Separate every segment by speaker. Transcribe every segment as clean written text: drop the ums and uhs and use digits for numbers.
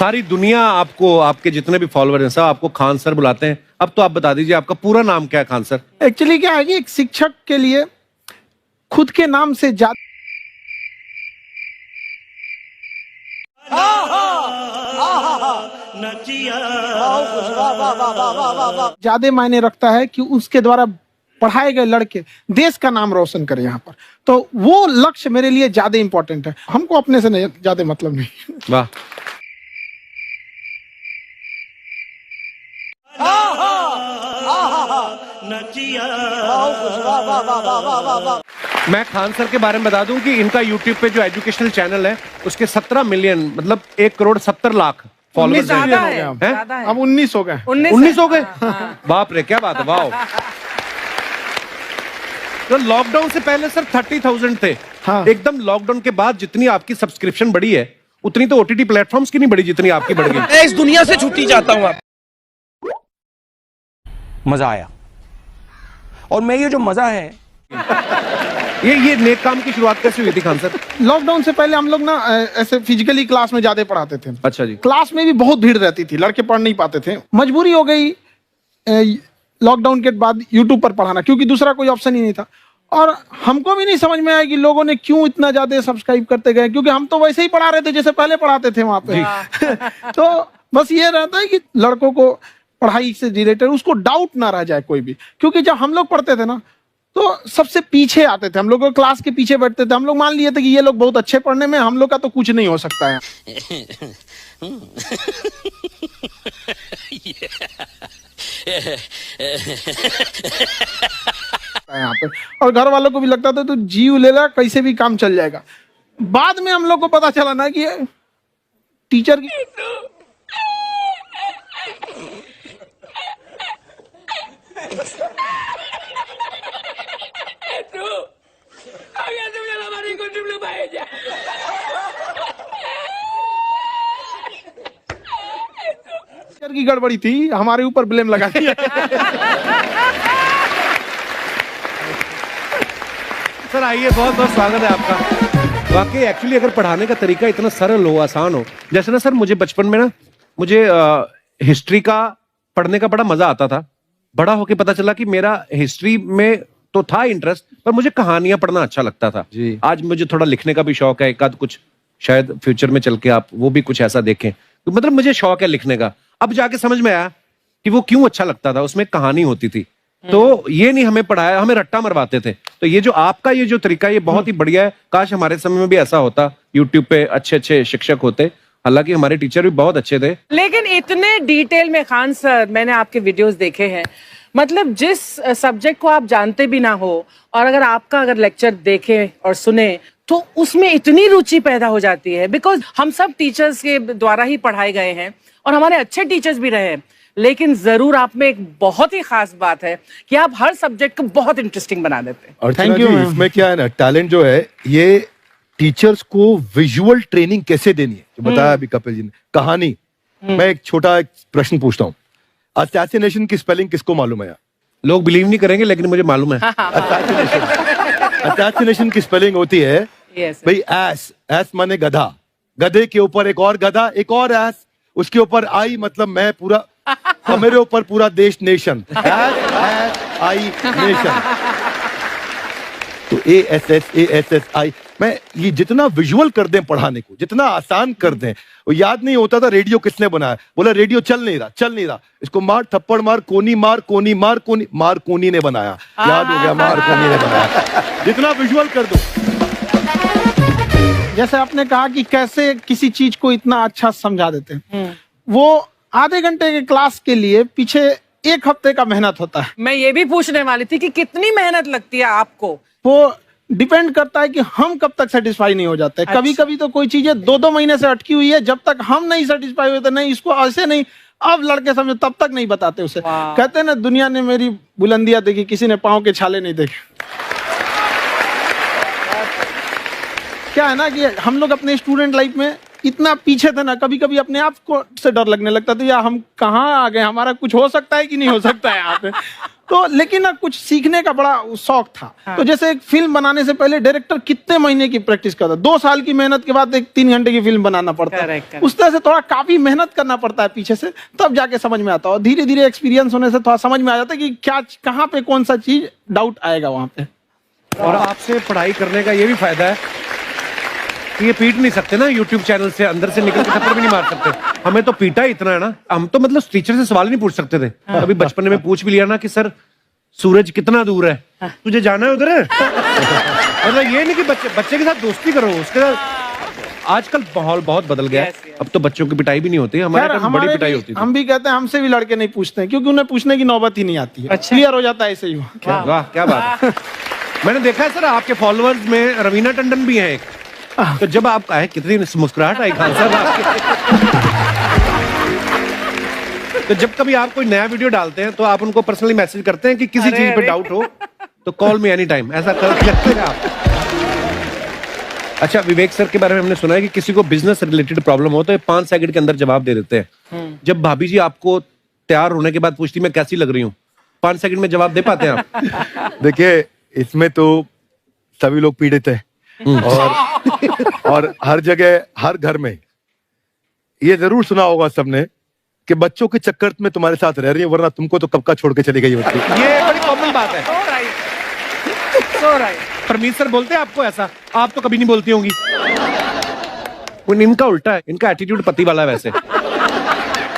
Speaker 1: सारी दुनिया आपको, आपके जितने भी फॉलोअर हैं सब आपको खान सर बुलाते हैं। अब तो आप बता दीजिए आपका पूरा नाम क्या है खान सर?
Speaker 2: एक्चुअली क्या है कि एक शिक्षक के लिए खुद के नाम से ज्यादा मायने रखता है कि उसके द्वारा पढ़ाए गए लड़के देश का नाम रोशन करें यहाँ पर। तो वो लक्ष्य मेरे लिए ज्यादा इंपॉर्टेंट है, हमको अपने से नहीं ज्यादा मतलब नहीं।
Speaker 1: वाह, मैं खान सर के बारे में बता दूं कि इनका यूट्यूब पे जो एजुकेशनल चैनल है उसके 17 मिलियन मतलब 1,70,00,000 फॉलोअर्स हैं।
Speaker 2: अब 19 हो गए।
Speaker 1: 19 हो गए। बाप रे, क्या बात है, वाह। तो लॉकडाउन से पहले सर 30,000 थे।
Speaker 2: हाँ।
Speaker 1: एकदम लॉकडाउन के बाद जितनी आपकी सब्सक्रिप्शन बढ़ी है उतनी तो ओटीटी प्लेटफॉर्म्स की नहीं बढ़ी जितनी आपकी बढ़ गई।
Speaker 3: मैं इस दुनिया से छुट्टी चाहता हूं। मजा आया, और मैं ये जो मजा है
Speaker 1: ये नेक काम की शुरुआत कैसे हुई थी खान सर?
Speaker 2: लॉकडाउन से पहले हम लोग ना ऐसे फिजिकली क्लास में ज्यादा पढ़ाते थे।
Speaker 1: अच्छा जी।
Speaker 2: क्लास में भी बहुत भीड़ रहती थी, लड़के पढ़ नहीं पाते थे। मजबूरी हो गई लॉकडाउन के बाद यूट्यूब पर पढ़ाना, क्योंकि दूसरा कोई ऑप्शन ही नहीं था। और हमको भी नहीं समझ में आया कि लोगों ने क्यों इतना ज्यादा सब्सक्राइब करते गए, क्योंकि हम तो वैसे ही पढ़ा रहे थे जैसे पहले पढ़ाते थे वहां पे। तो बस ये रहता है कि लड़कों को पढ़ाई से रिलेटेड उसको डाउट ना रह जाए कोई भी, क्योंकि जब हम लोग पढ़ते थे ना तो सबसे पीछे आते थे, हम लोग क्लास के पीछे बैठते थे। हम लोग मान लिए थे कि ये लोग बहुत अच्छे पढ़ने में, हम लोग का तो कुछ नहीं हो सकता है। यहाँ पे और घर वालों को भी लगता था तो जीव ले ला, कैसे भी काम चल जाएगा। बाद में हम लोग को पता चला ना कि टीचर की की गड़बड़ी थी, हमारे ऊपर ब्लेम लगा दिया।
Speaker 1: सर आइए, बहुत बहुत स्वागत है आपका। वाकई एक्चुअली अगर पढ़ाने का तरीका इतना सरल हो, आसान हो, जैसे ना सर मुझे बचपन में ना मुझे हिस्ट्री का पढ़ने का बड़ा मजा आता था। बड़ा होके पता चला कि मेरा हिस्ट्री में तो था इंटरेस्ट, पर मुझे कहानियां पढ़ना अच्छा लगता था जी। आज मुझे थोड़ा लिखने का भी शौक है, एक आध कुछ शायद फ्यूचर में चल के आप वो भी कुछ ऐसा देखें। तो मतलब मुझे शौक है लिखने का। अब जाके समझ में आया कि वो क्यों अच्छा लगता था, उसमें कहानी होती थी। तो ये नहीं हमें पढ़ाया, हमें रट्टा मरवाते थे। तो ये जो आपका ये जो तरीका ये बहुत ही बढ़िया है। काश हमारे समय में भी ऐसा होता, यूट्यूब पे अच्छे अच्छे शिक्षक होते। हालांकि हमारे टीचर भी बहुत अच्छे थे,
Speaker 4: लेकिन इतने डिटेल में खान सर मैंने आपके वीडियोस देखे हैं, मतलब जिस सब्जेक्ट को आप जानते भी ना हो और अगर लेक्चर देखें और सुने तो उसमें इतनी रुचि पैदा हो जाती है। बिकॉज हम सब टीचर्स के द्वारा ही पढ़ाए गए हैं और हमारे अच्छे टीचर्स भी रहे हैं, लेकिन जरूर आप में एक बहुत ही खास बात है कि आप हर सब्जेक्ट को बहुत इंटरेस्टिंग बना देते हैं।
Speaker 5: और थैंक यू। इसमें क्या है ना, टैलेंट जो है ये टीचर्स को विजुअल ट्रेनिंग कैसे देनी है, जो बताया अभी कपिल जी ने। कहानी, मैं एक छोटा प्रश्न पूछता हूँ, असैसिनेशन की स्पेलिंग किसको मालूम है?
Speaker 1: लोग बिलीव नहीं करेंगे लेकिन मुझे मालूम है।
Speaker 5: असैसिनेशन की स्पेलिंग होती है भाई एस माने गधा, गधे के ऊपर एक और गधा, एक और एस, उसके ऊपर आई मतलब मैं पूरा, तो मेरे ऊपर पूरा देश नेशन, आई नेशन। तो ASSASSI मैं ये जितना विजुअल कर दें पढ़ाने को, जितना आसान कर दें। वो याद नहीं होता था रेडियो किसने बनाया, बोला रेडियो चल नहीं रहा, इसको मार थप्पड़ मार, कोनी मार, कोनी मार, कोनी मार, कोनी ने बनाया। याद हो गया, मार कोनी ने बनाया। जितना विजुअल कर दो।
Speaker 2: जैसे आपने कहा कि कैसे किसी चीज को इतना अच्छा समझा देते हैं, वो आधे घंटे के क्लास के लिए पीछे 1 हफ्ते का मेहनत होता है।
Speaker 4: मैं ये भी पूछने वाली थी कि कितनी मेहनत लगती है आपको।
Speaker 2: वो डिपेंड करता है कि हम कब तक सेटिस्फाई नहीं हो जाते। अच्छा। कभी कभी तो कोई चीजें 2-2 महीने से अटकी हुई है, जब तक हम नहीं सेटिस्फाई होते, नहीं इसको ऐसे नहीं, अब लड़के समझे तब तक नहीं बताते उसे। कहते हैं ना, दुनिया ने मेरी बुलंदियां देखी, किसी ने पांव के छाले नहीं देखे। क्या है ना कि हम लोग अपने स्टूडेंट लाइफ में इतना पीछे थे ना, कभी कभी अपने आप को से डर लगने लगता था, यार हम कहाँ आ गए, हमारा कुछ हो सकता है कि नहीं हो सकता है यहाँ पे। तो लेकिन ना कुछ सीखने का बड़ा शौक था। तो जैसे एक फिल्म बनाने से पहले डायरेक्टर कितने महीने की प्रैक्टिस करता है, 2 साल की मेहनत के बाद एक 3 घंटे की फिल्म बनाना पड़ता है। उस तरह से थोड़ा काफी मेहनत करना पड़ता है पीछे से, तब जाके समझ में आता है। और धीरे धीरे एक्सपीरियंस होने से थोड़ा समझ में आ जाता है कि क्या कहाँ पे कौन सा चीज डाउट आएगा वहां पे।
Speaker 1: और आपसे पढ़ाई करने का ये भी फायदा है कि ये पीट नहीं सकते ना यूट्यूब चैनल से, अंदर से निकल के थप्पड़ भी नहीं मार सकते। हमें तो पीटा ही इतना है ना, हम तो मतलब टीचर से सवाल नहीं पूछ सकते थे। अभी बचपन में पूछ भी लिया ना कि सर सूरज कितना दूर है, तुझे जाना है उधर। मतलब ये नहीं कि बच्चे के साथ दोस्ती करो, उसके साथ आजकल माहौल बहुत बदल गया है। अब तो बच्चों की पिटाई भी नहीं होती, हमारे टाइम बड़ी पिटाई होती थी।
Speaker 2: हम भी कहते हैं, हमसे भी लड़के नहीं पूछते हैं क्योंकि उन्हें पूछने की नौबत ही नहीं आती है। क्लियर हो जाता है ऐसे ही।
Speaker 1: वाह क्या बात है। मैंने देखा है सर आपके फॉलोअर्स में रवीना टंडन भी है एक, तो जब आप आए कितनी मुस्कुराहट आई खान साहब आपके। तो जब कभी आप कोई नया वीडियो डालते हैं तो आप उनको पर्सनली मैसेज करते हैं कि किसी चीज पे डाउट हो तो कॉल मी एनी टाइम, ऐसा करते हैं आप? अच्छा, विवेक सर के बारे में हमने सुना है कि किसी को बिजनेस रिलेटेड प्रॉब्लम हो तो 5 सेकंड के अंदर जवाब दे देते हैं। जब भाभी जी आपको तैयार होने के बाद पूछती मैं कैसी लग रही हूँ, 5 सेकंड में जवाब दे पाते हैं आप?
Speaker 5: देखिए, इसमें तो सभी लोग पीड़ित हैं और हर जगह हर घर में ये जरूर सुना होगा सबने कि बच्चों के चक्कर में तुम्हारे साथ रह रही है, वरना तुमको तो कब का छोड़ के चली गई होती।
Speaker 1: ये बड़ी कॉमन बात है। परमीत सर बोलते हैं आपको ऐसा? आप तो कभी नहीं बोलती होंगी। इनका उल्टा है, इनका एटीट्यूड पति वाला है वैसे,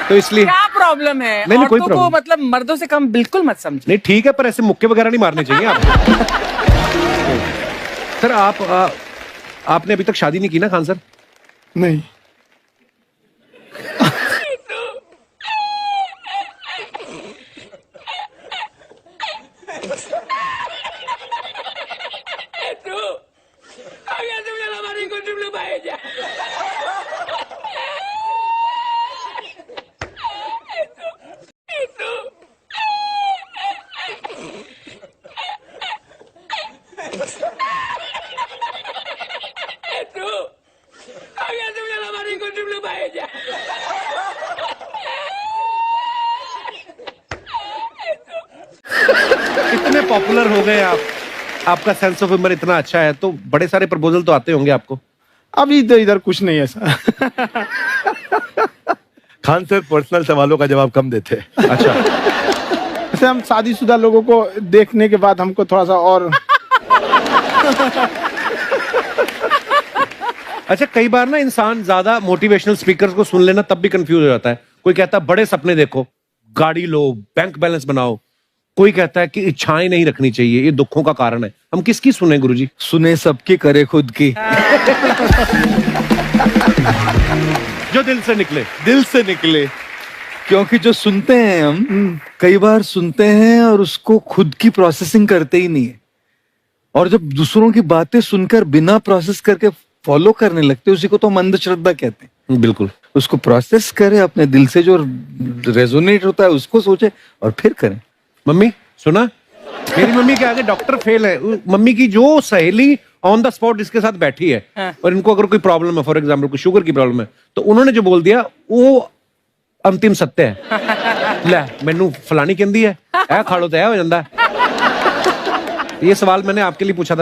Speaker 1: तो इसलिए
Speaker 4: क्या प्रॉब्लम है?
Speaker 1: नहीं, कोई
Speaker 4: औरतों को मतलब मर्दों से कम बिल्कुल मत समझो।
Speaker 1: नहीं ठीक है, पर ऐसे मुक्के वगैरह नहीं मारने चाहिए आप। सर आपने अभी तक शादी नहीं की ना खान सर?
Speaker 2: नहीं।
Speaker 1: इतने पॉपुलर हो गए आप, आपका सेंस ऑफ ह्यूमर इतना अच्छा है, तो बड़े सारे प्रपोजल तो आते होंगे आपको?
Speaker 2: अभी तो इधर कुछ नहीं है सर।
Speaker 5: खान सर पर्सनल सवालों का जवाब कम देते हैं।
Speaker 1: अच्छा,
Speaker 2: जैसे हम शादीशुदा लोगों को देखने के बाद हमको थोड़ा सा और
Speaker 1: अच्छा कई बार ना इंसान ज्यादा मोटिवेशनल स्पीकर्स को सुन लेना तब भी कंफ्यूज हो जाता है। कोई कहता है बड़े सपने देखो, गाड़ी लो, बैंक बैलेंस बनाओ। कोई कहता है कि इच्छाएं नहीं रखनी चाहिए, ये दुखों का कारण है। हम किसकी सुने गुरुजी?
Speaker 6: सुने सबकी, करे खुद की।
Speaker 1: जो दिल से निकले।
Speaker 6: दिल से निकले, क्योंकि जो सुनते हैं हम कई बार सुनते हैं और उसको खुद की प्रोसेसिंग करते ही नहीं है, और जब दूसरों की बातें सुनकर बिना प्रोसेस करके फॉलो करने लगते हैं, उसी को तो हम अंधश्रद्धा कहते हैं।
Speaker 1: बिल्कुल,
Speaker 6: उसको प्रोसेस करें, अपने दिल से जो रेजोनेट होता है उसको सोचे और फिर करें।
Speaker 1: मम्मी सुना, मेरी मम्मी के आगे डॉक्टर फेल है। मम्मी की जो सहेली ऑन द स्पॉट इसके साथ बैठी है और इनको अगर कोई प्रॉब्लम है, फॉर एग्जाम्पल कोई शुगर की प्रॉब्लम है, तो उन्होंने जो बोल दिया वो अंतिम सत्य है। ले मैनू फलानी कहंदी है, ऐ खाड़ो तो ऐ हो जाता है। ये सवाल मैंने आपके लिए पूछा था।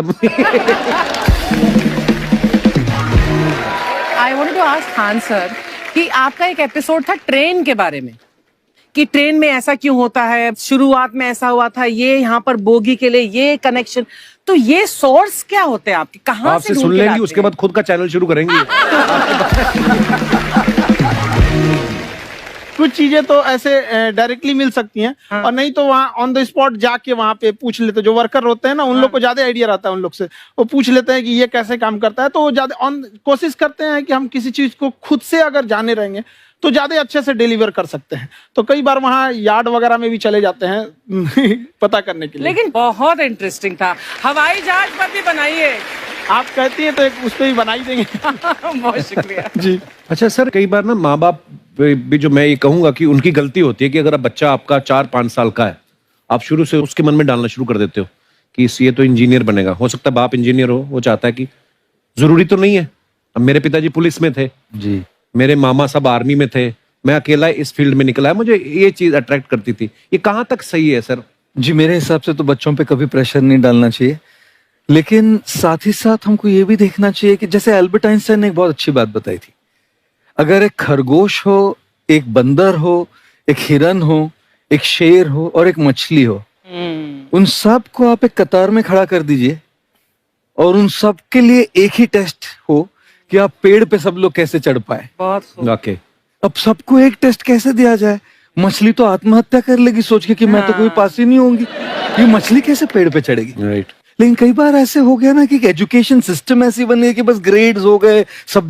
Speaker 4: I wanted to ask Khan sir कि आपका एक एपिसोड था ट्रेन के बारे में, कि ट्रेन में ऐसा क्यों होता है, शुरुआत में ऐसा हुआ था, ये यहाँ पर बोगी के लिए ये कनेक्शन, तो ये सोर्स क्या होते हैं आपके, कहाँ
Speaker 1: आपसे
Speaker 4: से
Speaker 1: सुन
Speaker 4: ढूंढ के
Speaker 1: लेंगी,
Speaker 4: लाते
Speaker 1: उसके
Speaker 4: हैं?
Speaker 1: बाद खुद का चैनल शुरू करेंगी।
Speaker 2: कुछ चीजें तो ऐसे डायरेक्टली मिल सकती हैं, और नहीं तो वहाँ ऑन द स्पॉट जाके वहाँ पे पूछ लेते। जो वर्कर होते हैं ना, उन लोग को ज्यादा आइडिया रहता है, उन लोग से वो पूछ लेते हैं कि ये कैसे काम करता है। तो वो ज्यादा कोशिश करते हैं कि हम किसी चीज को खुद से अगर जाने रहेंगे तो ज्यादा अच्छे से डिलीवर कर सकते हैं। तो कई बार वहाँ यार्ड वगैरह में भी चले जाते हैं पता करने के लिए।
Speaker 4: लेकिन बहुत इंटरेस्टिंग था। हवाई जहाज पर भी बनाइए।
Speaker 2: आप कहती हैं तो एक उस पर भी बना ही देंगे।
Speaker 4: बहुत शुक्रिया
Speaker 2: जी।
Speaker 1: अच्छा सर, कई बार ना माँ बाप भी, जो मैं ये कहूंगा कि उनकी गलती होती है कि अगर बच्चा आपका 4-5 साल का है, आप शुरू से उसके मन में डालना शुरू कर देते हो कि ये तो इंजीनियर बनेगा। हो सकता है बाप इंजीनियर हो, वो चाहता है कि, जरूरी तो नहीं है, अब मेरे पिताजी पुलिस में थे,
Speaker 6: जी
Speaker 1: मेरे मामा सब आर्मी में थे, मैं अकेला इस फील्ड में निकला है, मुझे ये चीज अट्रैक्ट करती थी। ये कहाँ तक सही है सर?
Speaker 6: जी, मेरे हिसाब से तो बच्चों पे कभी प्रेशर नहीं डालना चाहिए, लेकिन साथ ही साथ हमको ये भी देखना चाहिए कि जैसे एल्बर्ट आइंस्टाइन ने एक बहुत अच्छी बात बताई थी, अगर एक खरगोश हो, एक बंदर हो, एक हिरन हो, एक शेर हो और एक मछली हो, उन सब को आप एक कतार में खड़ा कर दीजिए और उन सब के लिए एक ही टेस्ट हो कि आप पेड़ पे सब लोग कैसे चढ़ पाए।
Speaker 4: बहुत खूब।
Speaker 1: ओके,
Speaker 6: अब सबको एक टेस्ट कैसे दिया जाए? मछली तो आत्महत्या कर लेगी सोच के कि मैं तो कोई पास ही नहीं होंगी, ये मछली कैसे पेड़ पे चढ़ेगी?
Speaker 1: राइट।
Speaker 6: लेकिन कई बार ऐसे हो गया ना कि एजुकेशन सिस्टम ऐसी बन गई कि बस ग्रेड्स हो गए, सब्जेक्ट